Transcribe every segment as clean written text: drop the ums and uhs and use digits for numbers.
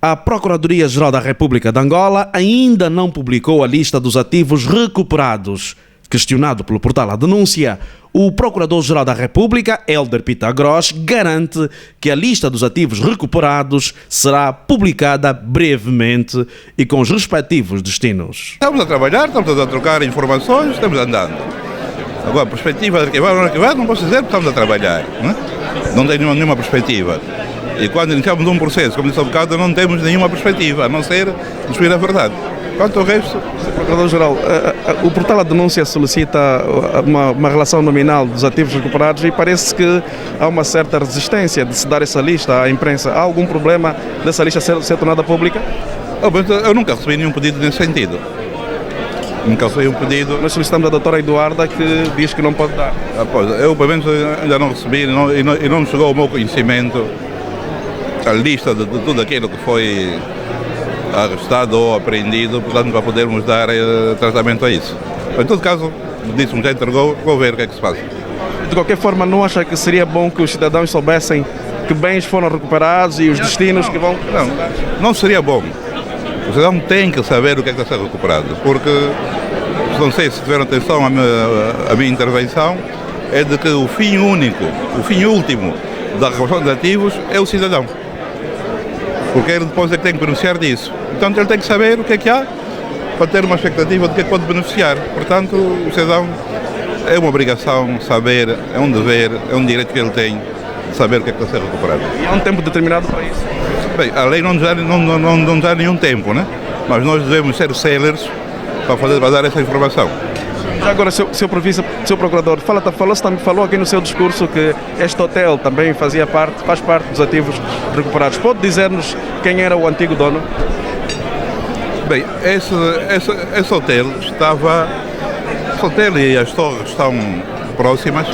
A Procuradoria-Geral da República de Angola ainda não publicou a lista dos ativos recuperados. Questionado pelo portal A Denúncia, o Procurador-Geral da República, Hélder Pitagros, garante que a lista dos ativos recuperados será publicada brevemente e com os respectivos destinos. Estamos a trabalhar, estamos a trocar informações, estamos andando. Agora, a perspectiva de arquivar, não posso dizer que estamos a trabalhar. Não tenho nenhuma perspectiva. E quando iniciamos um processo, como disse há bocado, não temos nenhuma perspectiva, a não ser destruir a verdade. Quanto ao resto... Procurador-Geral, o portal A Denúncia solicita uma relação nominal dos ativos recuperados e parece que há uma certa resistência de se dar essa lista à imprensa. Há algum problema dessa lista ser tornada pública? Eu nunca recebi nenhum pedido nesse sentido. Nunca recebi um pedido. Nós solicitamos a doutora Eduarda que diz que não pode dar. Pois, eu, pelo menos, ainda não recebi e não chegou ao meu conhecimento a lista de tudo aquilo que foi arrestado ou apreendido, portanto, para podermos dar tratamento a isso. Em todo caso, disse-me já entregou, vou ver o que é que se passa. De qualquer forma, não acha que seria bom que os cidadãos soubessem que bens foram recuperados e os destinos que vão... Não seria bom. O cidadão tem que saber o que é que está a ser recuperado, porque, não sei se tiveram atenção à minha intervenção, é de que o fim único, o fim último da recuperação de ativos é o cidadão. Porque ele depois é que tem que beneficiar disso. Então ele tem que saber o que é que há para ter uma expectativa de que é que pode beneficiar. Portanto, o cidadão é uma obrigação saber, é um dever, é um direito que ele tem de saber o que é que está a ser recuperado. E há um tempo determinado para isso? Bem, a lei não dá nenhum tempo, né? Mas nós devemos ser célebres para dar essa informação. Já agora, seu procurador, falou aqui no seu discurso que este hotel também faz parte dos ativos recuperados. Pode dizer-nos quem era o antigo dono? Bem, esse hotel e as torres estão próximas,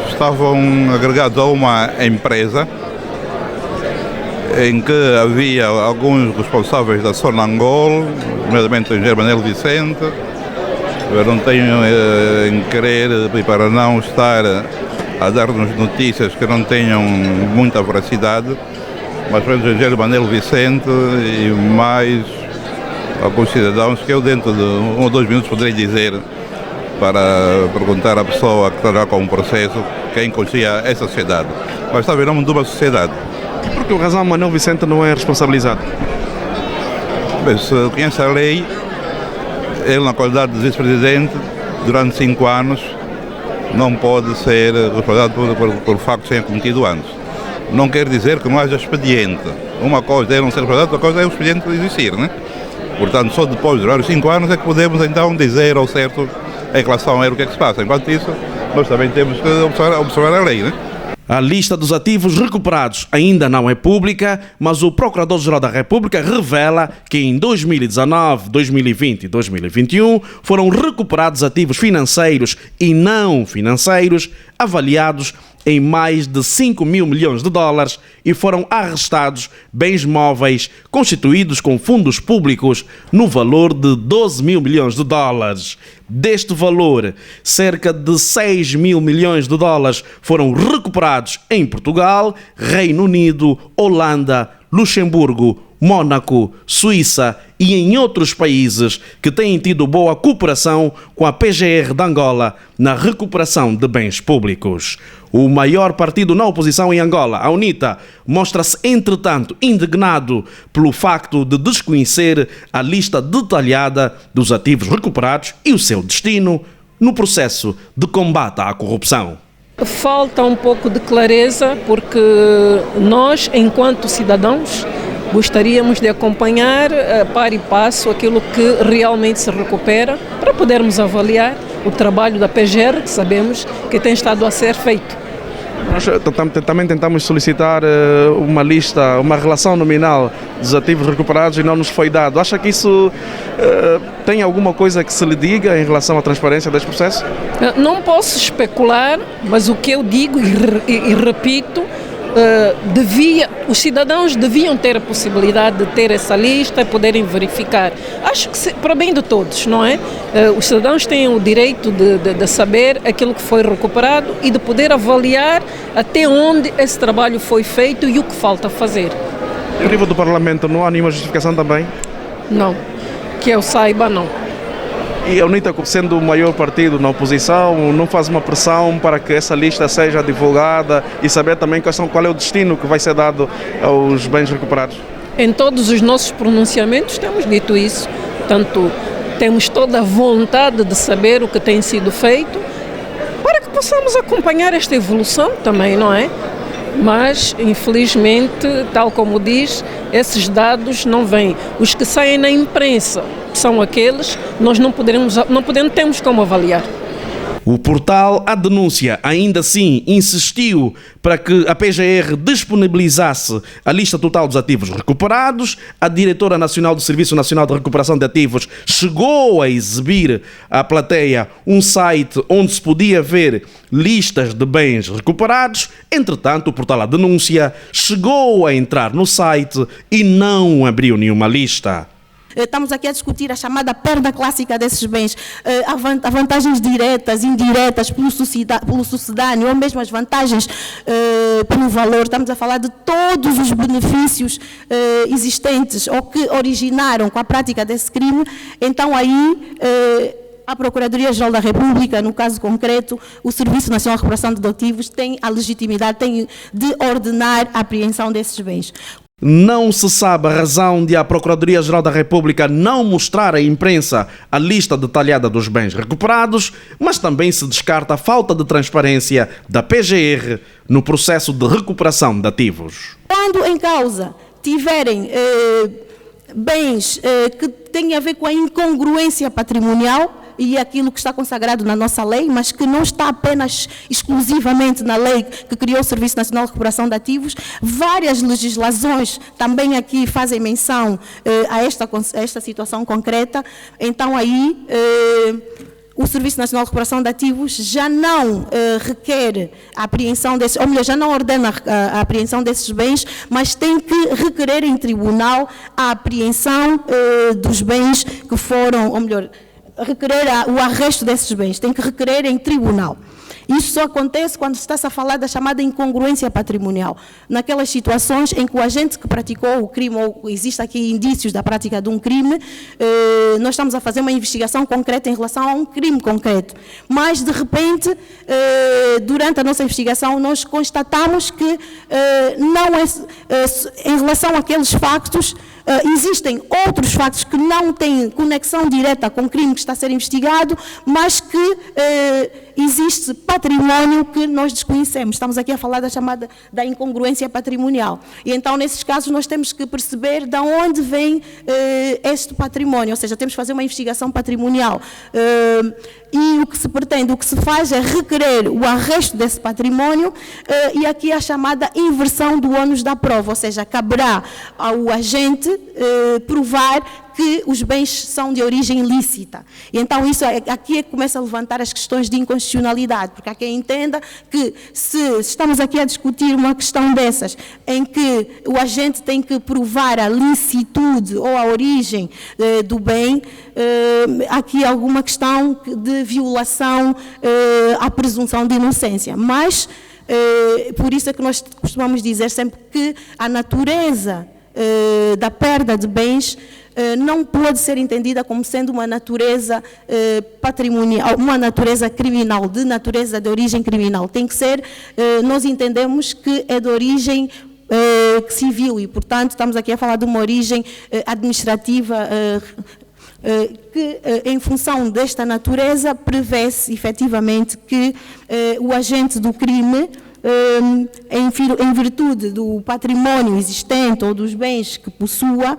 estavam agregados a uma empresa em que havia alguns responsáveis da Sonangol, nomeadamente o engenheiro Manel Vicente. Eu não tenho em querer, e para não estar a dar-nos notícias que não tenham muita veracidade, mas pelo menos o engenheiro Manel Vicente e mais alguns cidadãos que eu dentro de 1 ou 2 minutos poderei dizer para perguntar à pessoa que estará com o processo quem conhecia essa sociedade. Mas estava em nome de uma sociedade. E por que razão Manel Vicente não é responsabilizado? Bem, se conhece a lei, ele, na qualidade de vice-presidente, durante 5 anos, não pode ser responsabilizado por factos que tenha cometido antes. Não quer dizer que não haja expediente. Uma coisa é não ser responsabilizado, outra coisa é o expediente existir, né? Portanto, só depois de os 5 anos é que podemos então dizer ao certo em relação a ele o que é que se passa. Enquanto isso, nós também temos que observar a lei, né? A lista dos ativos recuperados ainda não é pública, mas o Procurador-Geral da República revela que em 2019, 2020 e 2021 foram recuperados ativos financeiros e não financeiros avaliados em mais de 5 mil milhões de dólares e foram arrestados bens móveis constituídos com fundos públicos no valor de 12 mil milhões de dólares. Deste valor, cerca de 6 mil milhões de dólares foram recuperados em Portugal, Reino Unido, Holanda, Luxemburgo, Mônaco, Suíça e em outros países que têm tido boa cooperação com a PGR de Angola na recuperação de bens públicos. O maior partido na oposição em Angola, a UNITA, mostra-se, entretanto, indignado pelo facto de desconhecer a lista detalhada dos ativos recuperados e o seu destino no processo de combate à corrupção. Falta um pouco de clareza porque nós, enquanto cidadãos, gostaríamos de acompanhar par e passo aquilo que realmente se recupera para podermos avaliar o trabalho da PGR, que sabemos que tem estado a ser feito. Nós também tentamos solicitar uma lista, uma relação nominal dos ativos recuperados e não nos foi dado. Acha que isso tem alguma coisa que se lhe diga em relação à transparência deste processo? Não posso especular, mas o que eu digo e repito, os cidadãos deviam ter a possibilidade de ter essa lista e poderem verificar. Acho que para bem de todos, não é? Os cidadãos têm o direito de saber aquilo que foi recuperado e de poder avaliar até onde esse trabalho foi feito e o que falta fazer. No nível do Parlamento não há nenhuma justificação também? Não. Que eu saiba, não. E a UNITA, sendo o maior partido na oposição, não faz uma pressão para que essa lista seja divulgada e saber também qual é o destino que vai ser dado aos bens recuperados? Em todos os nossos pronunciamentos temos dito isso. Portanto, temos toda a vontade de saber o que tem sido feito para que possamos acompanhar esta evolução também, não é? Mas, infelizmente, tal como diz, esses dados não vêm. Os que saem na imprensa são aqueles que nós não temos como avaliar. O portal A Denúncia ainda assim insistiu para que a PGR disponibilizasse a lista total dos ativos recuperados. A diretora nacional do Serviço Nacional de Recuperação de Ativos chegou a exibir à plateia um site onde se podia ver listas de bens recuperados. Entretanto, o portal A Denúncia chegou a entrar no site e não abriu nenhuma lista. Estamos aqui a discutir a chamada perda clássica desses bens, as vantagens diretas, indiretas, pelo sucedâneo, ou mesmo as vantagens pelo valor. Estamos a falar de todos os benefícios existentes ou que originaram com a prática desse crime. Então aí a Procuradoria-Geral da República, no caso concreto, o Serviço Nacional de Recuperação de Ativos, tem a legitimidade de ordenar a apreensão desses bens. Não se sabe a razão de a Procuradoria-Geral da República não mostrar à imprensa a lista detalhada dos bens recuperados, mas também se descarta a falta de transparência da PGR no processo de recuperação de ativos. Quando em causa tiverem bens que têm a ver com a incongruência patrimonial, e aquilo que está consagrado na nossa lei, mas que não está apenas exclusivamente na lei que criou o Serviço Nacional de Recuperação de Ativos, várias legislações também aqui fazem menção a esta situação concreta. Então aí o Serviço Nacional de Recuperação de Ativos já não requer a apreensão desses, ou melhor, já não ordena a apreensão desses bens, mas tem que requerer em tribunal a apreensão dos bens que foram, ou melhor, requerer o arresto desses bens, tem que requerer em tribunal. Isso só acontece quando está-se a falar da chamada incongruência patrimonial. Naquelas situações em que o agente que praticou o crime, ou existe aqui indícios da prática de um crime, nós estamos a fazer uma investigação concreta em relação a um crime concreto. Mas, de repente, durante a nossa investigação, nós constatamos que em relação àqueles factos, existem outros factos que não têm conexão direta com o crime que está a ser investigado, mas que existe património que nós desconhecemos. Estamos aqui a falar da incongruência patrimonial. E então, nesses casos, nós temos que perceber de onde vem este património, ou seja, temos que fazer uma investigação patrimonial. E o que se pretende, o que se faz é requerer o arresto desse património e aqui a chamada inversão do ônus da prova, ou seja, caberá ao agente provar que os bens são de origem ilícita. E então isso aqui é que começa a levantar as questões de inconstitucionalidade, porque há quem entenda que se estamos aqui a discutir uma questão dessas, em que o agente tem que provar a licitude ou a origem do bem, aqui alguma questão de violação à presunção de inocência. Mas, por isso é que nós costumamos dizer sempre que a natureza da perda de bens não pode ser entendida como sendo uma natureza patrimonial, uma natureza criminal, de natureza de origem criminal. Tem que ser, nós entendemos que é de origem civil e, portanto, estamos aqui a falar de uma origem administrativa que, em função desta natureza, prevê-se efetivamente que o agente do crime, em virtude do património existente ou dos bens que possua,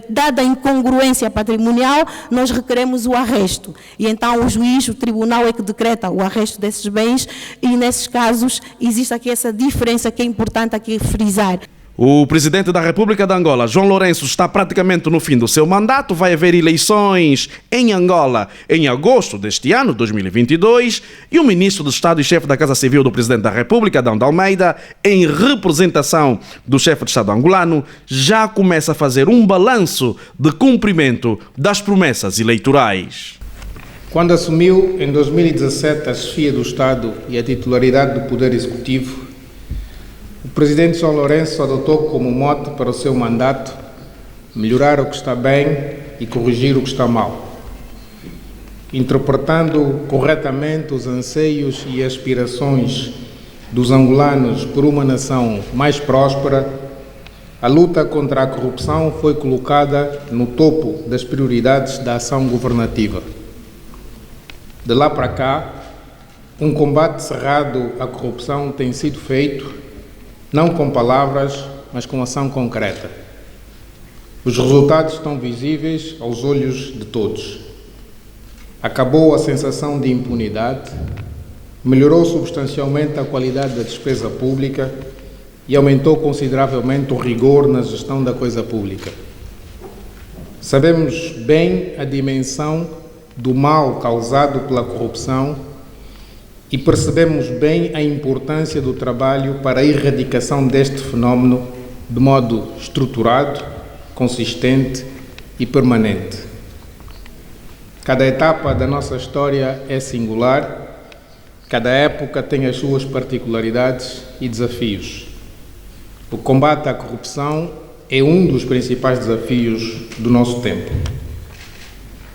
dada a incongruência patrimonial, nós requeremos o arresto. E então o juiz, o tribunal é que decreta o arresto desses bens e, nesses casos, existe aqui essa diferença que é importante aqui frisar. O presidente da República de Angola, João Lourenço, está praticamente no fim do seu mandato. Vai haver eleições em Angola em agosto deste ano, 2022, e o ministro de Estado e chefe da Casa Civil do presidente da República, Adão de Almeida, em representação do chefe de Estado angolano, já começa a fazer um balanço de cumprimento das promessas eleitorais. Quando assumiu em 2017 a chefia do Estado e a titularidade do Poder Executivo, o presidente João Lourenço adotou como mote para o seu mandato melhorar o que está bem e corrigir o que está mal, interpretando corretamente os anseios e aspirações dos angolanos por uma nação mais próspera. A luta contra a corrupção foi colocada no topo das prioridades da ação governativa. De lá para cá, um combate cerrado à corrupção tem sido feito, não com palavras, mas com ação concreta. Os resultados estão visíveis aos olhos de todos. Acabou a sensação de impunidade, melhorou substancialmente a qualidade da despesa pública e aumentou consideravelmente o rigor na gestão da coisa pública. Sabemos bem a dimensão do mal causado pela corrupção e percebemos bem a importância do trabalho para a erradicação deste fenómeno de modo estruturado, consistente e permanente. Cada etapa da nossa história é singular, cada época tem as suas particularidades e desafios. O combate à corrupção é um dos principais desafios do nosso tempo.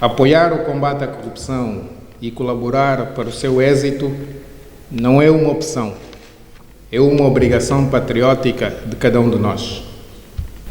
Apoiar o combate à corrupção e colaborar para o seu êxito não é uma opção, é uma obrigação patriótica de cada um de nós.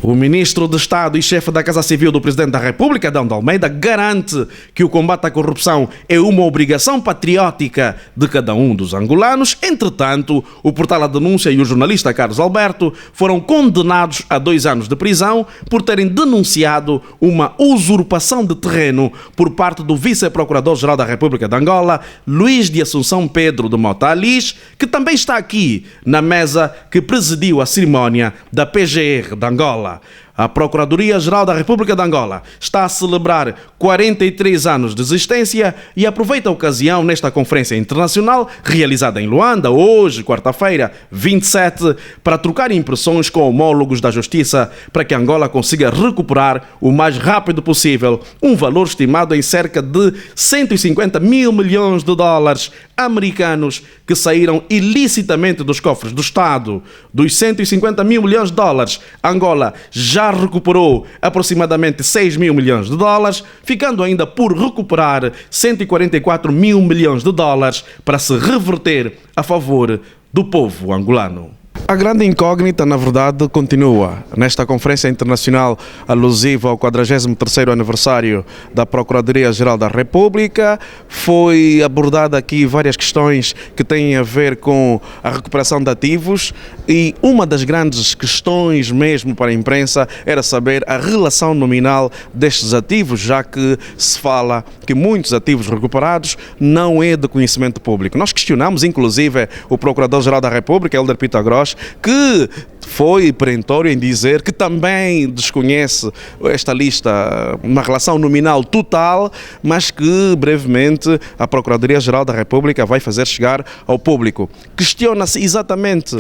O ministro de Estado e chefe da Casa Civil do Presidente da República, Adão de Almeida, garante que o combate à corrupção é uma obrigação patriótica de cada um dos angolanos. Entretanto, o portal A Denúncia e o jornalista Carlos Alberto foram condenados a 2 anos de prisão por terem denunciado uma usurpação de terreno por parte do vice-procurador-geral da República de Angola, Luís de Assunção Pedro de Mota Alice, que também está aqui na mesa que presidiu a cerimónia da PGR de Angola. A Procuradoria-Geral da República de Angola está a celebrar 43 anos de existência e aproveita a ocasião nesta conferência internacional realizada em Luanda, hoje, quarta-feira, 27, para trocar impressões com homólogos da Justiça para que Angola consiga recuperar o mais rápido possível um valor estimado em cerca de 150 mil milhões de dólares americanos que saíram ilicitamente dos cofres do Estado. Dos 150 mil milhões de dólares, Angola já recuperou aproximadamente 6 mil milhões de dólares, ficando ainda por recuperar 144 mil milhões de dólares para se reverter a favor do povo angolano. A grande incógnita, na verdade, continua. Nesta conferência internacional alusiva ao 43º aniversário da Procuradoria-Geral da República, foi abordada aqui várias questões que têm a ver com a recuperação de ativos e uma das grandes questões mesmo para a imprensa era saber a relação nominal destes ativos, já que se fala que muitos ativos recuperados não é de conhecimento público. Nós questionamos, inclusive, o Procurador-Geral da República, Hélder Pita-Gross, que foi perentório em dizer que também desconhece esta lista, uma relação nominal total, mas que brevemente a Procuradoria-Geral da República vai fazer chegar ao público. Questiona-se exatamente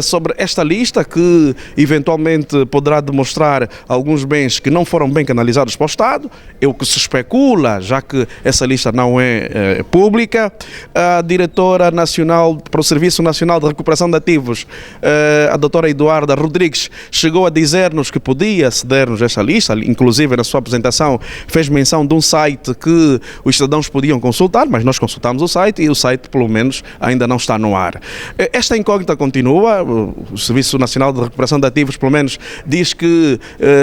sobre esta lista, que eventualmente poderá demonstrar alguns bens que não foram bem canalizados para o Estado, é o que se especula, já que essa lista não é pública. A diretora nacional para o Serviço Nacional de Recuperação de Ativos, a doutora Eduarda Rodrigues, chegou a dizer-nos que podia ceder-nos esta lista, inclusive na sua apresentação fez menção de um site que os cidadãos podiam consultar, mas nós consultamos o site e o site pelo menos ainda não está no ar. Esta incógnita continua. O Serviço Nacional de Recuperação de Ativos pelo menos diz que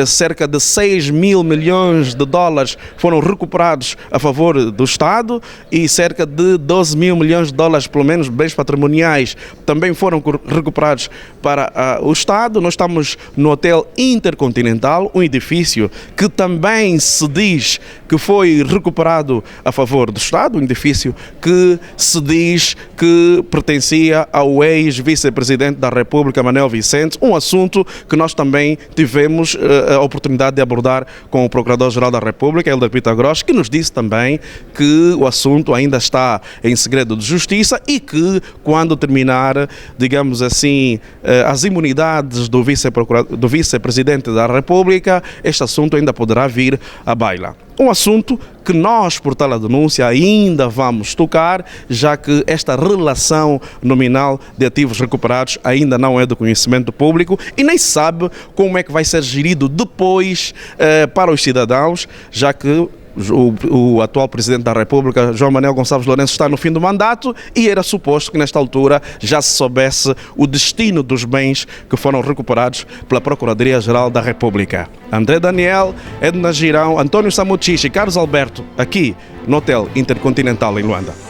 cerca de 6 mil milhões de dólares foram recuperados a favor do Estado e cerca de 12 mil milhões de dólares, pelo menos bens patrimoniais, também foram recuperados para o Estado. Nós estamos no Hotel Intercontinental, um edifício que também se diz que foi recuperado a favor do Estado, um edifício que se diz que pertencia ao ex-vice-presidente da República, Manuel Vicente, um assunto que nós também tivemos a oportunidade de abordar com o Procurador-Geral da República, Hélder Pita-Gross, que nos disse também que o assunto ainda está em segredo de justiça e que, quando terminar, digamos assim, as imunidades qualidades do vice-presidente da República, este assunto ainda poderá vir à baila. Um assunto que nós, por tal a denúncia, ainda vamos tocar, já que esta relação nominal de ativos recuperados ainda não é do conhecimento público e nem se sabe como é que vai ser gerido depois para os cidadãos, já que o atual Presidente da República, João Manuel Gonçalves Lourenço, está no fim do mandato e era suposto que nesta altura já se soubesse o destino dos bens que foram recuperados pela Procuradoria-Geral da República. André Daniel, Edna Girão, António Samuchichi e Carlos Alberto, aqui no Hotel Intercontinental em Luanda.